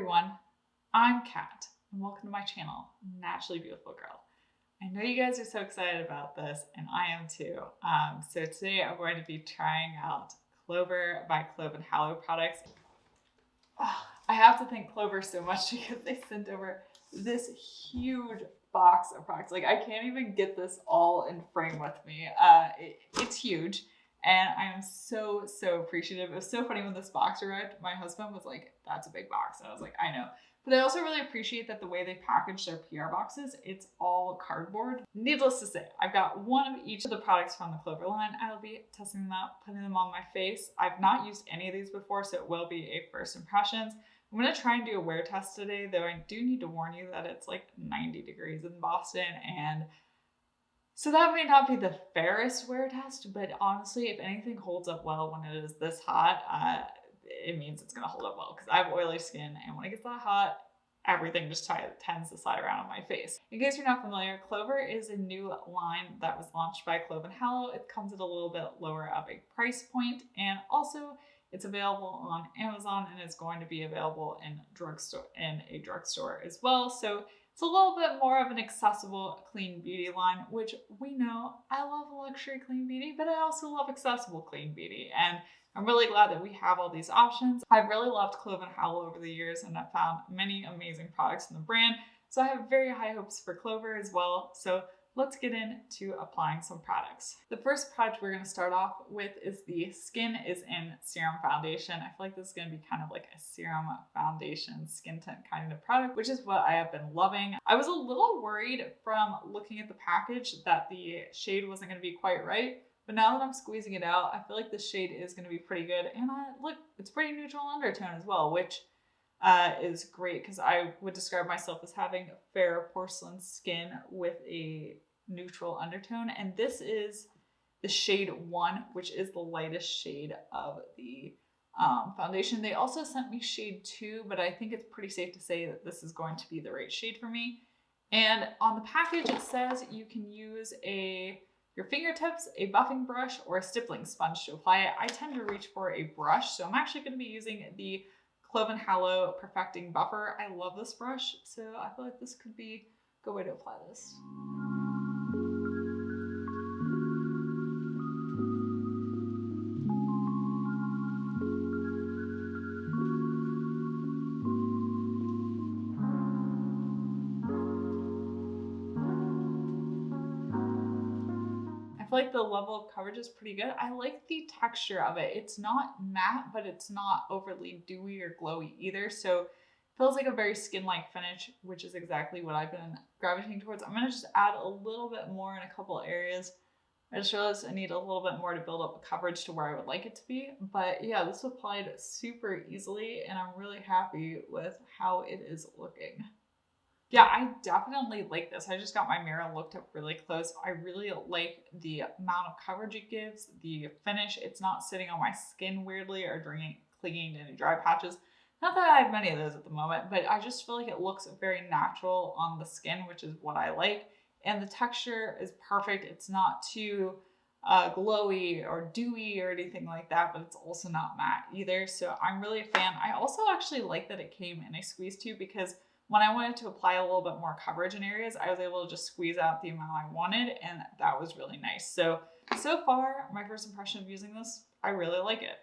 everyone, I'm Kat, and welcome to my channel, Naturally Beautiful Girl. I know you guys are so excited about this, and I am too. So today I'm going to be trying out Clover by Clove and Hallow products. I have to thank Clover so much because they sent over this huge box of products. Like, I can't even get this all in frame with me. It's huge. And I am so appreciative. It was so funny when this box arrived. My husband was like, that's a big box. And I was like, I know. But I also really appreciate that the way they package their PR boxes, it's all cardboard. Needless to say, I've got one of each of the products from the Clover line. I'll be testing them out, putting them on my face. I've not used any of these before, so it will be a first impressions. I'm going to try and do a wear test today, though I do need to warn you that it's like 90 degrees in Boston, and so that may not be the fairest wear test, but honestly, if anything holds up well when it is this hot, it means it's gonna hold up well because I have oily skin, and when it gets that hot, everything just tends to slide around on my face. In case you're not familiar, Clover is a new line that was launched by Clove and Hallow. It comes at a little bit lower of a price point, and also it's available on Amazon and is going to be available in a drugstore as well. So it's a little bit more of an accessible clean beauty line, which we know I love luxury clean beauty, but I also love accessible clean beauty. And I'm really glad that we have all these options. I've really loved Clove and Hallow over the years, and I've found many amazing products in the brand. So I have very high hopes for Clover as well. So let's get into applying some products. The first product we're going to start off with is the Skin is In Serum Foundation. I feel like this is going to be kind of like a serum foundation skin tint kind of product, which is what I have been loving. I was a little worried from looking at the package that the shade wasn't going to be quite right, but now that I'm squeezing it out, I feel like the shade is going to be pretty good. And look, it's pretty neutral undertone as well, which is great because I would describe myself as having fair porcelain skin with a neutral undertone, and this is the shade 1, which is the lightest shade of the foundation. They also sent me shade 2, but I think it's pretty safe to say that this is going to be the right shade for me. And on the package it says you can use your fingertips, a buffing brush, or a stippling sponge to apply it. I tend to reach for a brush, so I'm actually going to be using the Clove and Hallow Perfecting Buffer. I love this brush, so I feel like this could be a good way to apply this. I feel like the level of coverage is pretty good. I like the texture of it. It's not matte, but it's not overly dewy or glowy either. So it feels like a very skin-like finish, which is exactly what I've been gravitating towards. I'm gonna just add a little bit more in a couple areas. I just realized I need a little bit more to build up the coverage to where I would like it to be. But yeah, this applied super easily, and I'm really happy with how it is looking. Yeah, I definitely like this. I just got my mirror looked up really close. I really like the amount of coverage it gives, the finish. It's not sitting on my skin weirdly or clinging to any dry patches. Not that I have many of those at the moment, but I just feel like it looks very natural on the skin, which is what I like. And the texture is perfect. It's not too glowy or dewy or anything like that, but it's also not matte either. So I'm really a fan. I also actually like that it came in a squeeze tube, because when I wanted to apply a little bit more coverage in areas, I was able to just squeeze out the amount I wanted, and that was really nice. So far, my first impression of using this, I really like it.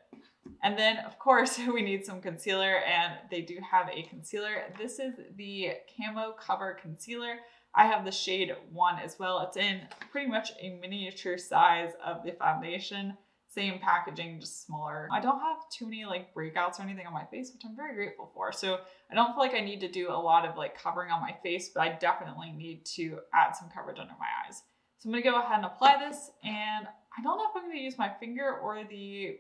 And then, of course, we need some concealer, and they do have a concealer. This is the Camo Cover Concealer. I have the shade 1 as well. It's in pretty much a miniature size of the foundation. Same packaging, just smaller. I don't have too many like breakouts or anything on my face, which I'm very grateful for. So I don't feel like I need to do a lot of like covering on my face, but I definitely need to add some coverage under my eyes. So I'm gonna go ahead and apply this, and I don't know if I'm gonna use my finger or the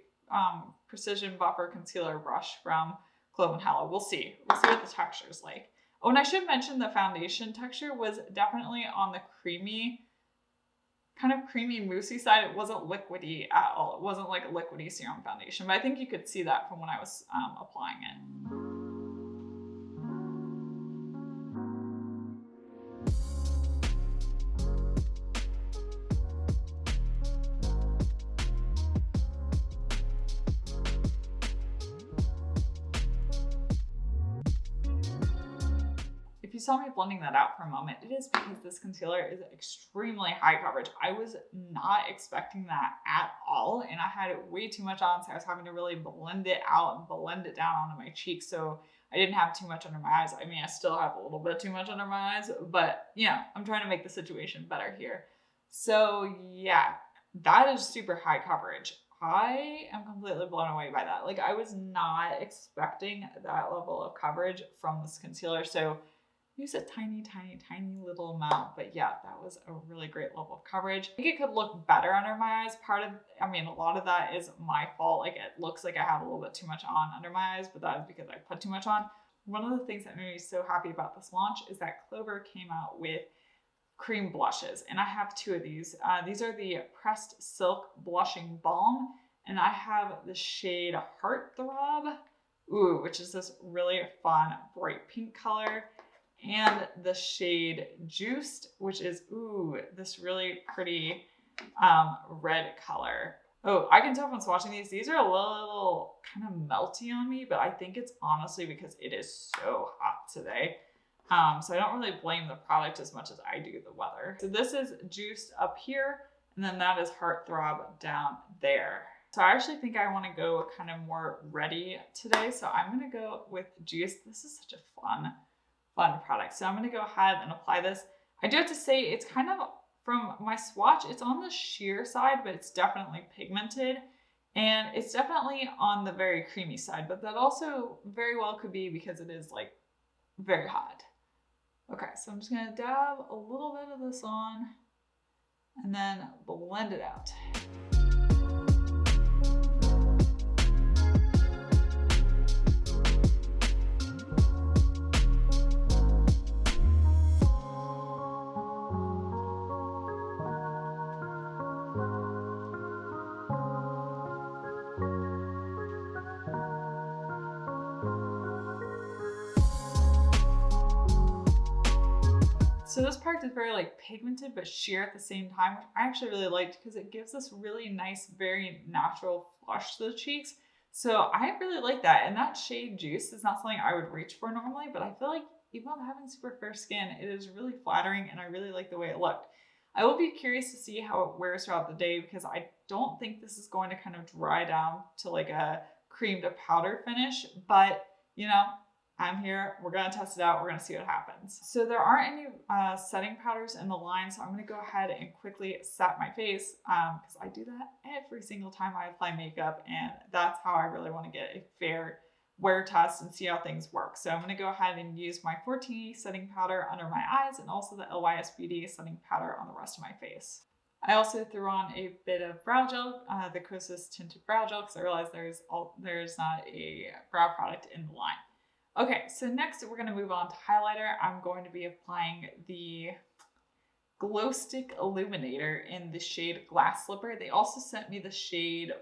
Precision Buffer Concealer brush from Clove and Hallow. We'll see. We'll see what the texture is like. Oh, and I should mention the foundation texture was definitely on the kind of creamy moussey side. It wasn't liquidy at all. It wasn't like a liquidy serum foundation, but I think you could see that from when I was applying it. saw me blending that out for a moment, it is because this concealer is extremely high coverage. I was not expecting that at all, and I had way too much on, so I was having to really blend it out and blend it down onto my cheeks, so I didn't have too much under my eyes. I mean, I still have a little bit too much under my eyes, but you know, I'm trying to make the situation better here. So yeah, that is super high coverage. I am completely blown away by that. Like, I was not expecting that level of coverage from this concealer. So use a tiny, tiny, tiny little amount. But yeah, that was a really great level of coverage. I think it could look better under my eyes. A lot of that is my fault. Like, it looks like I have a little bit too much on under my eyes, but that is because I put too much on. One of the things that made me so happy about this launch is that Clover came out with cream blushes, and I have two of these. These are the Pressed Silk Blushing Balm, and I have the shade Heartthrob, which is this really fun bright pink color, and the shade Juiced, which is this really pretty red color. Oh, I can tell from swatching these. These are a little kind of melty on me, but I think it's honestly because it is so hot today. So I don't really blame the product as much as I do the weather. So this is Juiced up here, and then that is Heartthrob down there. So I actually think I want to go kind of more ready today. So I'm going to go with Juiced. This is such a fun product. So I'm going to go ahead and apply this. I do have to say, it's kind of, from my swatch, it's on the sheer side, but it's definitely pigmented. And it's definitely on the very creamy side, but that also very well could be because it is like very hot. Okay, so I'm just gonna dab a little bit of this on and then blend it out. So this product is very like pigmented but sheer at the same time, which I actually really liked because it gives this really nice, very natural flush to the cheeks. So I really like that. And that shade Juice is not something I would reach for normally, but I feel like even with having super fair skin, it is really flattering and I really like the way it looked. I will be curious to see how it wears throughout the day because I don't think this is going to kind of dry down to like a cream to powder finish, but you know, I'm here, we're gonna test it out, we're gonna see what happens. So there aren't any setting powders in the line, so I'm gonna go ahead and quickly set my face because I do that every single time I apply makeup, and that's how I really wanna get a fair wear test and see how things work. So I'm gonna go ahead and use my 14 setting powder under my eyes and also the LYS Beauty setting powder on the rest of my face. I also threw on a bit of brow gel, the Kosas Tinted Brow Gel, because I realized there's not a brow product in the line. Okay, so next we're going to move on to highlighter. I'm going to be applying the Glow Stick Illuminator in the shade Glass Slipper. They also sent me the shade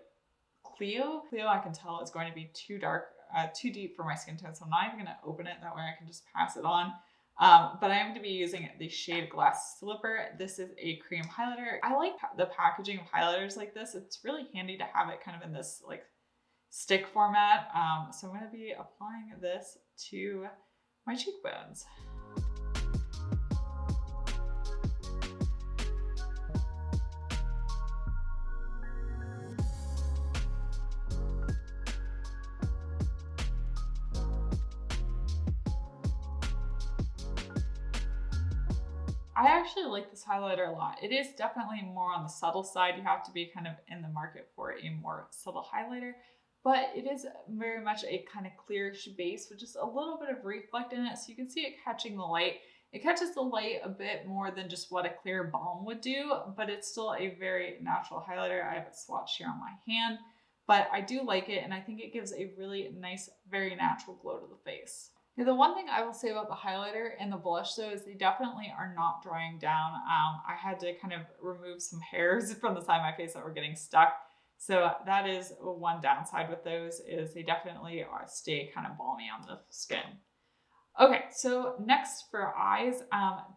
Cleo. Cleo, I can tell, is going to be too dark, too deep for my skin tone, so I'm not even going to open it. That way I can just pass it on. But I am going to be using the shade Glass Slipper. This is a cream highlighter. I like the packaging of highlighters like this. It's really handy to have it kind of in this like stick format. So I'm going to be applying this to my cheekbones. I actually like this highlighter a lot. It is definitely more on the subtle side. You have to be kind of in the market for a more subtle highlighter. But it is very much a kind of clearish base with just a little bit of reflect in it. So you can see it catching the light. It catches the light a bit more than just what a clear balm would do, but it's still a very natural highlighter. I have it swatched here on my hand, but I do like it. And I think it gives a really nice, very natural glow to the face. Now, the one thing I will say about the highlighter and the blush though is they definitely are not drying down. I had to kind of remove some hairs from the side of my face that were getting stuck. So that is one downside with those, is they definitely stay kind of balmy on the skin. Okay, so next for eyes,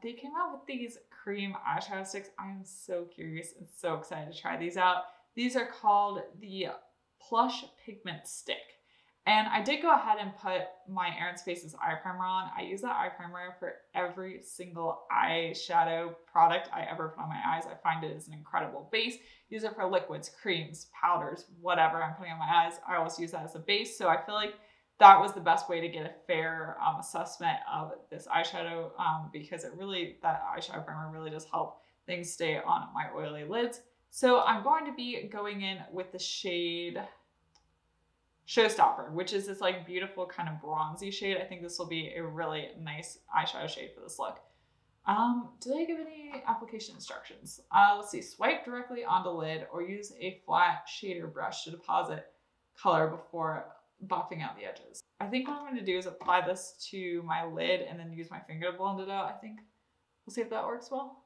they came out with these cream eyeshadow sticks. I am so curious and so excited to try these out. These are called the Plush Pigment Stick. And I did go ahead and put my Aaron Spaces eye primer on. I use that eye primer for every single eyeshadow product I ever put on my eyes. I find it is an incredible base. Use it for liquids, creams, powders, whatever I'm putting on my eyes. I always use that as a base. So I feel like that was the best way to get a fair assessment of this eyeshadow because that eyeshadow primer really does help things stay on my oily lids. So I'm going to be going in with the shade Showstopper, which is this like beautiful kind of bronzy shade. I think this will be a really nice eyeshadow shade for this look. Do they give any application instructions? Let's see, swipe directly on the lid or use a flat shader brush to deposit color before buffing out the edges. I think what I'm going to do is apply this to my lid and then use my finger to blend it out. I think we'll see if that works well.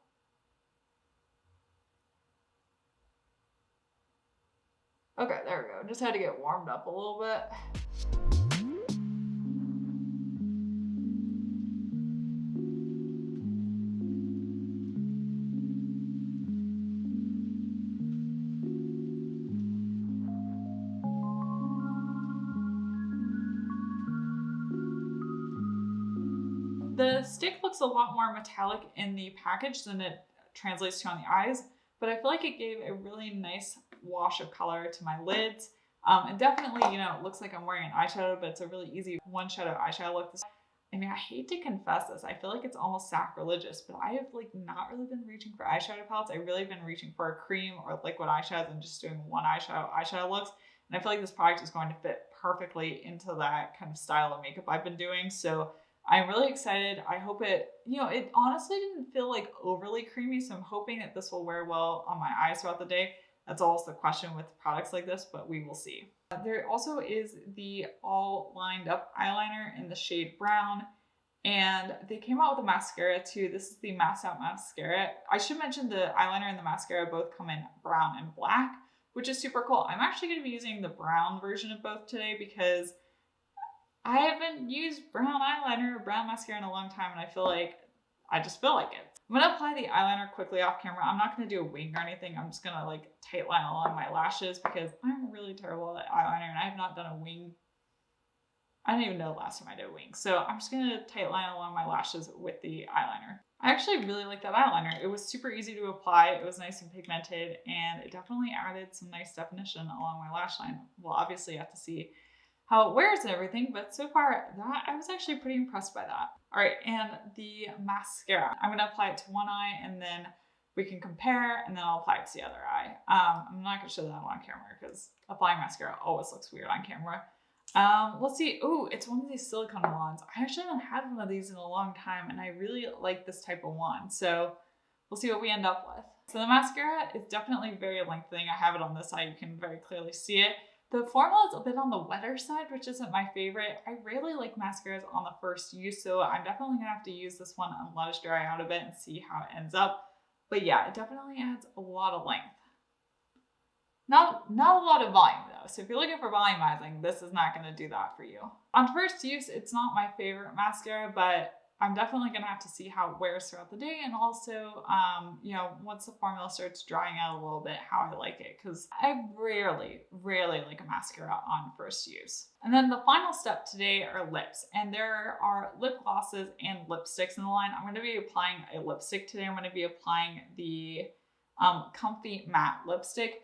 Okay, there we go. Just had to get warmed up a little bit. The stick looks a lot more metallic in the package than it translates to on the eyes, but I feel like it gave a really nice wash of color to my lids. And definitely, it looks like I'm wearing an eyeshadow, but it's a really easy one shadow eyeshadow look. I mean, I hate to confess this. I feel like it's almost sacrilegious, but I have not really been reaching for eyeshadow palettes. I've really been reaching for a cream or liquid eyeshadows and just doing one eyeshadow looks. And I feel like this product is going to fit perfectly into that kind of style of makeup I've been doing. So I'm really excited. I hope it honestly didn't feel like overly creamy. So I'm hoping that this will wear well on my eyes throughout the day. That's always the question with products like this, but we will see. There also is the all lined up eyeliner in the shade brown, and they came out with a mascara too. This is the Masked Out mascara. I should mention the eyeliner and the mascara both come in brown and black, which is super cool. I'm actually going to be using the brown version of both today because I haven't used brown eyeliner or brown mascara in a long time, and I just feel like it. I'm going to apply the eyeliner quickly off camera. I'm not going to do a wing or anything. I'm just going to tight line along my lashes because I'm really terrible at eyeliner and I have not done a wing. I don't even know the last time I did a wing. So I'm just going to tight line along my lashes with the eyeliner. I actually really like that eyeliner. It was super easy to apply. It was nice and pigmented, and it definitely added some nice definition along my lash line. We'll obviously have to see how it wears and everything, but so far I was actually pretty impressed by that. All right, and the mascara. I'm gonna apply it to one eye and then we can compare, and then I'll apply it to the other eye. I'm not gonna show that on camera because applying mascara always looks weird on camera. Let's see. Oh, it's one of these silicone wands. I actually haven't had one of these in a long time, and I really like this type of wand. So we'll see what we end up with. So the mascara is definitely very lengthening. I have it on this eye. You can very clearly see it. The formula is a bit on the wetter side, which isn't my favorite. I rarely like mascaras on the first use, so I'm definitely gonna have to use this one and let it dry out a bit and see how it ends up. But yeah, it definitely adds a lot of length. Not a lot of volume though, so if you're looking for volumizing, this is not gonna do that for you. On first use, it's not my favorite mascara, but I'm definitely gonna have to see how it wears throughout the day, and also, once the formula starts drying out a little bit, how I like it, because I rarely like a mascara on first use. And then the final step today are lips, and there are lip glosses and lipsticks in the line. I'm gonna be applying a lipstick today. I'm gonna be applying the Comfy Matte lipstick.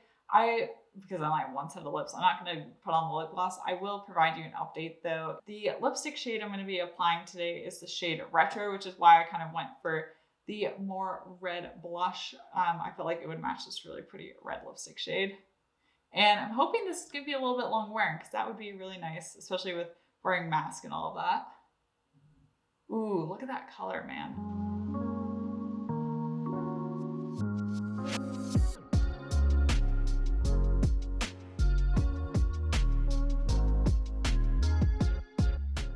Because I like one set of lips, I'm not going to put on the lip gloss. I will provide you an update though. The lipstick shade I'm going to be applying today is the shade Retro, which is why I kind of went for the more red blush. I felt like it would match this really pretty red lipstick shade. And I'm hoping this is going to be a little bit long wearing because that would be really nice, especially with wearing mask and all of that. Ooh, look at that color, man.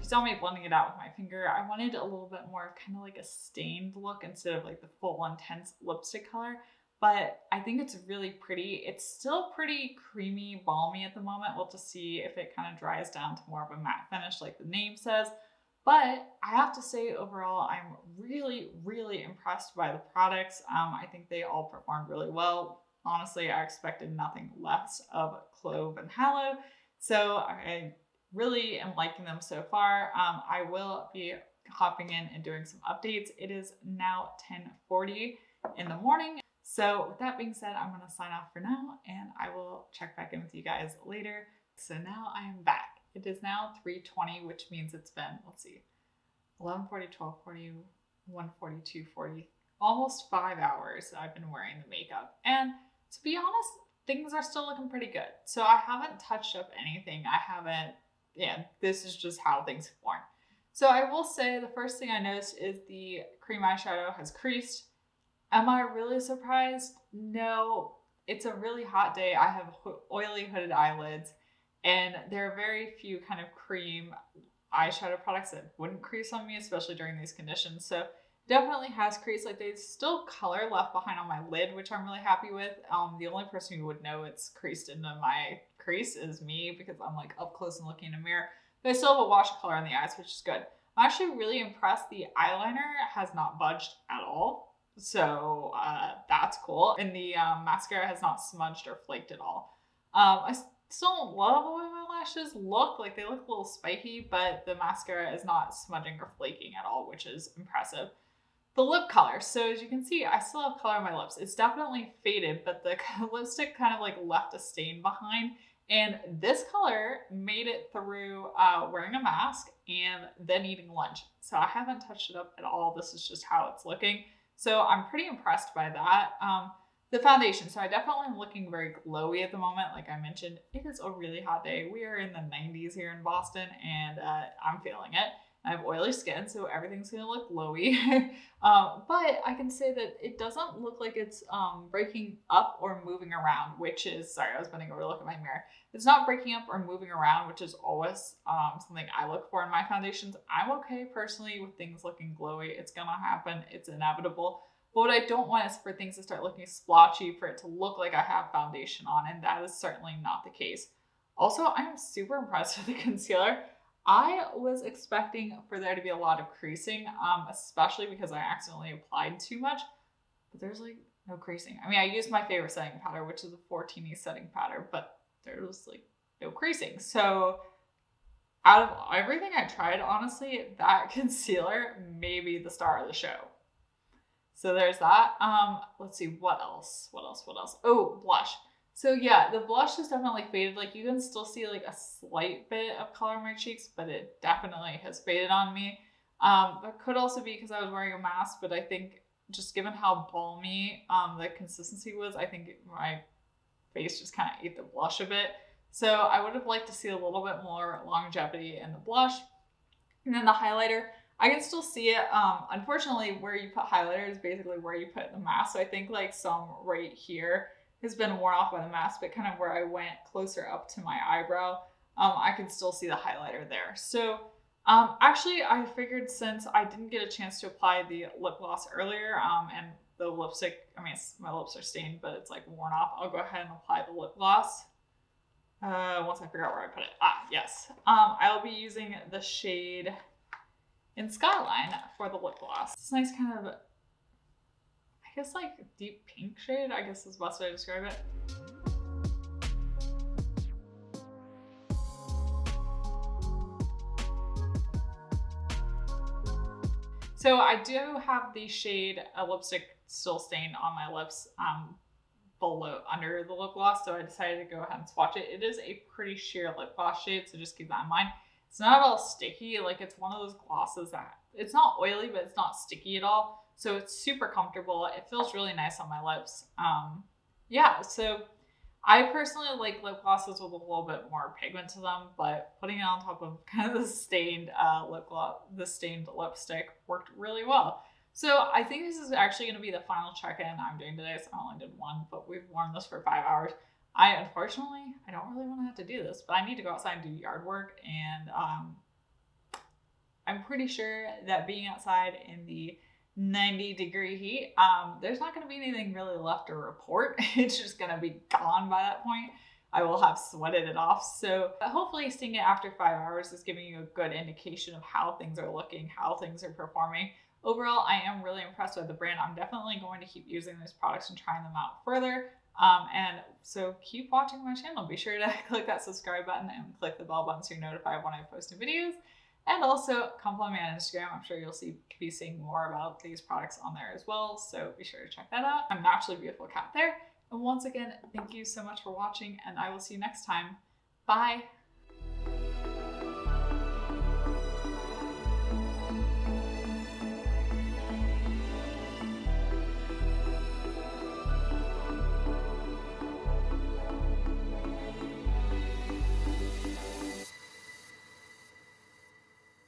Saw me blending it out with my finger. I wanted a little bit more kind of like a stained look instead of like the full intense lipstick color, but I think it's really pretty. It's still pretty creamy, balmy at the moment. We'll just see if it kind of dries down to more of a matte finish like the name says. But I have to say overall, I'm really, really impressed by the products. I think they all performed really well. Honestly, I expected nothing less of Clove and Hallow. So really am liking them so far. I will be hopping in and doing some updates. It is now 10:40 in the morning. So with that being said, I'm going to sign off for now and I will check back in with you guys later. So now I am back. It is now 3:20, which means it's been, let's see, 11:40, 12:40, 1:40, 2:40, almost 5 hours I've been wearing the makeup. And to be honest, things are still looking pretty good. So I haven't touched up anything. This is just how things have worn. So I will say the first thing I noticed is the cream eyeshadow has creased. Am I really surprised? No, it's a really hot day. I have oily hooded eyelids and there are very few kind of cream eyeshadow products that wouldn't crease on me, especially during these conditions. So definitely has crease. Like there's still color left behind on my lid, which I'm really happy with. The only person who would know it's creased into my crease is me because I'm like up close and looking in a mirror. But I still have a wash of color on the eyes, which is good. I'm actually really impressed. The eyeliner has not budged at all. So that's cool. And the mascara has not smudged or flaked at all. I still don't love the way my lashes look. Like they look a little spiky, but the mascara is not smudging or flaking at all, which is impressive. The lip color. So as you can see, I still have color on my lips. It's definitely faded, but the lipstick kind of like left a stain behind. And this color made it through wearing a mask and then eating lunch. So I haven't touched it up at all. This is just how it's looking. So I'm pretty impressed by that. The foundation. So I definitely am looking very glowy at the moment. Like I mentioned, it is a really hot day. We are in the 90s here in Boston and I'm feeling it. I have oily skin, so everything's gonna look glowy. But I can say that it doesn't look like it's breaking up or moving around, which is, sorry, I was bending over to look at my mirror. It's not breaking up or moving around, which is always something I look for in my foundations. I'm okay personally with things looking glowy. It's gonna happen, it's inevitable. But what I don't want is for things to start looking splotchy, for it to look like I have foundation on, and that is certainly not the case. Also, I am super impressed with the concealer. I was expecting for there to be a lot of creasing, especially because I accidentally applied too much, but there's like no creasing. I mean, I used my favorite setting powder, which is a 14E setting powder, but there was like no creasing. So out of everything I tried, honestly, that concealer may be the star of the show. So there's that. Let's see, what else? Oh, blush. So yeah, the blush is definitely faded. Like you can still see like a slight bit of color on my cheeks, but it definitely has faded on me. That could also be because I was wearing a mask, but I think just given how balmy the consistency was, I think my face just kind of ate the blush a bit. So I would have liked to see a little bit more longevity in the blush. And then the highlighter, I can still see it. Unfortunately, where you put highlighter is basically where you put the mask. So I think like some right here has been worn off by the mask, but kind of where I went closer up to my eyebrow, I can still see the highlighter there. So actually I figured since I didn't get a chance to apply the lip gloss earlier and the lipstick, I mean, my lips are stained, but it's like worn off, I'll go ahead and apply the lip gloss once I figure out where I put it. Yes. I'll be using the shade in Skyline for the lip gloss. It's nice kind of, I guess like deep pink shade, I guess is the best way to describe it. So I do have the shade lipstick still stained on my lips below, under the lip gloss, so I decided to go ahead and swatch it. It is a pretty sheer lip gloss shade, so just keep that in mind. It's not all sticky, like it's one of those glosses that, it's not oily, but it's not sticky at all. So it's super comfortable. It feels really nice on my lips. Yeah, so I personally like lip glosses with a little bit more pigment to them, but putting it on top of kind of the stained lip gloss, the stained lipstick worked really well. So I think this is actually going to be the final check-in I'm doing today. So I only did one, but we've worn this for 5 hours. Unfortunately, I don't really want to have to do this, but I need to go outside and do yard work. And I'm pretty sure that being outside in the 90-degree heat, there's not going to be anything really left to report. It's just going to be gone by that point. I will have sweated it off. So hopefully seeing it after 5 hours is giving you a good indication of how things are looking, how things are performing. Overall, I am really impressed with the brand. I'm definitely going to keep using these products and trying them out further. And so keep watching my channel. Be sure to click that subscribe button and click the bell button so you're notified when I post new videos. And also come follow me on Instagram. I'm sure you'll be seeing more about these products on there as well. So be sure to check that out. I'm Naturally Beautiful Cat there. And once again, thank you so much for watching, and I will see you next time. Bye.